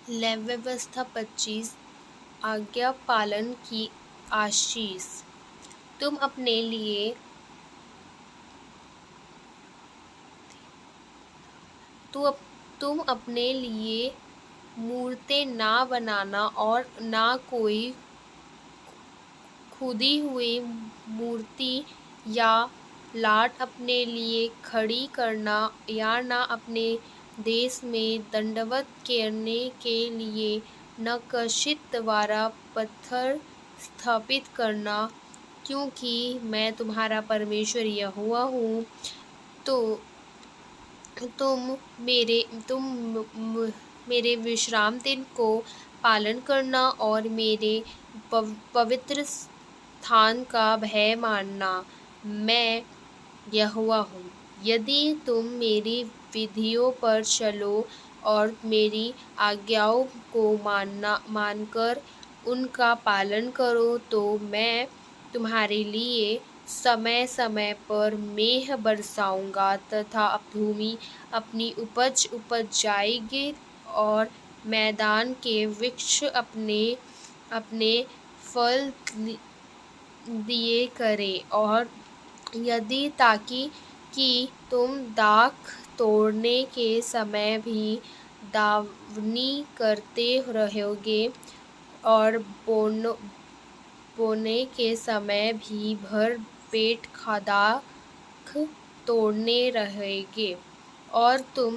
Lab व्यवस्था 25 आज्ञा पालन की आशीष। तुम अपने लिए तुम अपने लिए मूर्तें ना बनाना और ना कोई खुदी हुई मूर्ति या लाट अपने लिए खड़ी करना या ना अपने देश में दंडवत करने के लिए नक्काशित वाला पत्थर स्थापित करना, क्योंकि मैं तुम्हारा परमेश्वर यहोवा हूँ। तो तुम मेरे विश्राम दिन को पालन करना और मेरे पवित्र स्थान का भय मानना। मैं यहोवा हूँ। यदि तुम मेरी विधियों पर चलो और मेरी आज्ञाओं को मानकर उनका पालन करो, तो मैं तुम्हारे लिए समय समय पर मेघ बरसाऊंगा तथा भूमि अपनी उपज जाएगी और मैदान के वृक्ष अपने फल दिए करें। और यदि ताकि कि तुम दाख तोड़ने के समय भी दावनी करते रहोगे और बोने के समय भी भर पेट दाख तोड़ने रहेगे, और तुम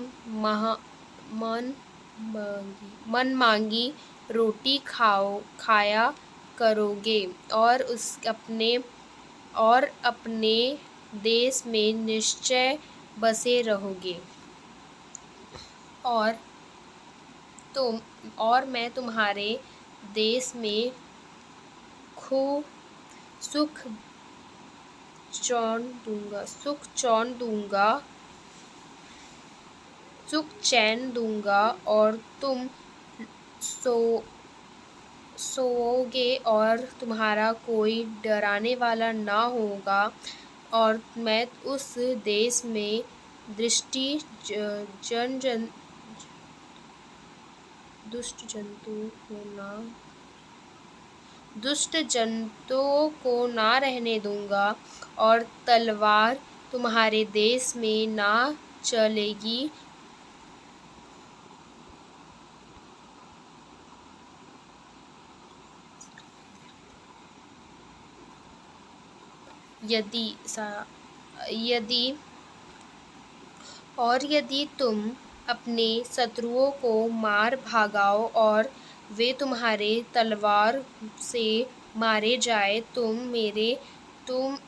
मन मांगी रोटी खाया करोगे और अपने देश में निश्चय बसे रहोगे। और मैं तुम्हारे देश में खूब सुख चैन दूंगा और तुम सोओगे और तुम्हारा कोई डराने वाला ना होगा। और मैं उस देश में दुष्ट जंतुओं को ना रहने दूंगा और तलवार तुम्हारे देश में ना चलेगी। यदि तुम अपने शत्रुओं को मार भगाओ और वे तुम्हारे तलवार से मारे जाए, तुम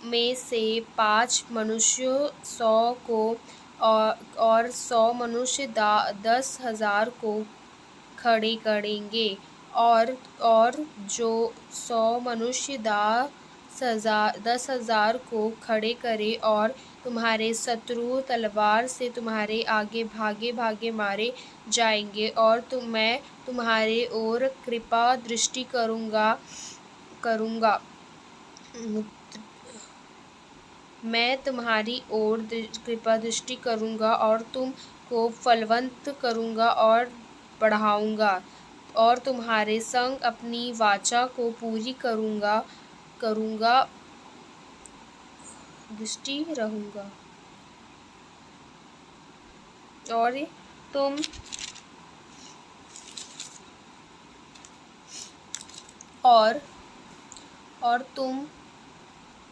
में से 5 मनुष्य 100 को और 100 मनुष्य 10,000 को खड़े करेंगे, और जो 100 मनुष्य 10,000 को खड़े करे और तुम्हारे शत्रु तलवार से तुम्हारे आगे भागे मारे जाएंगे। और मैं तुम्हारे ओर कृपा दृष्टि करूँगा। मैं तुम्हारी ओर कृपा दृष्टि करूँगा और तुम को फलवंत करूँगा और बढ़ाऊँगा, और तुम्हारे संग अपनी वाचा को पूरी करूँगा दृष्टि रहूँगा।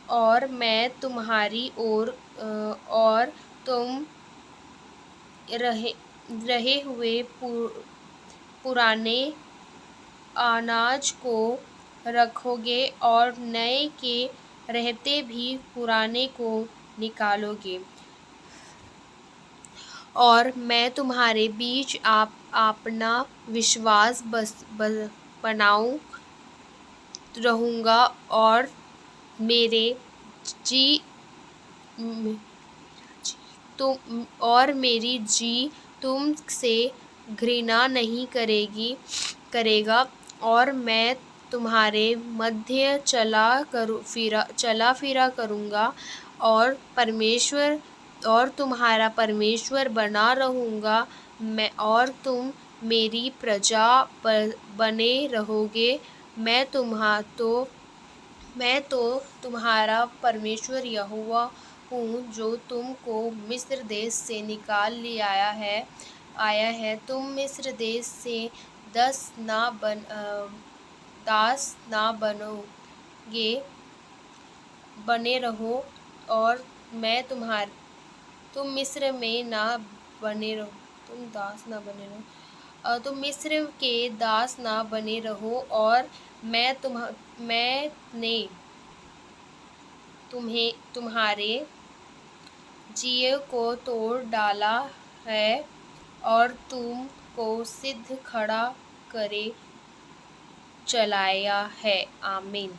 और मैं तुम्हारी ओर और तुम रहे हुए पुराने अनाज को रखोगे और नए के रहते भी पुराने को निकालोगे। और मैं तुम्हारे बीच अपना विश्वास बनाऊं रहूँगा और मेरी जी तुमसे घृणा नहीं करेगा, और मैं तुम्हारे मध्य चला फिरा करूँगा और तुम्हारा परमेश्वर बना रहूँगा। और तुम मेरी प्रजा बने रहोगे। मैं तो तुम्हारा परमेश्वर यहोवा हूँ, जो तुमको मिस्र देश से निकाल ले आया है। तुम मिस्र देश से दास ना बने रहो, और मैं तुम मिस्र में ना बने रहो तुम दास ना बने रहो तुम मिस्र के दास ना बने रहो, और मैंने तुम्हारे जिये को तोड़ डाला है, और तुमको सिद्ध खड़ा करे चलाया है। आमीन।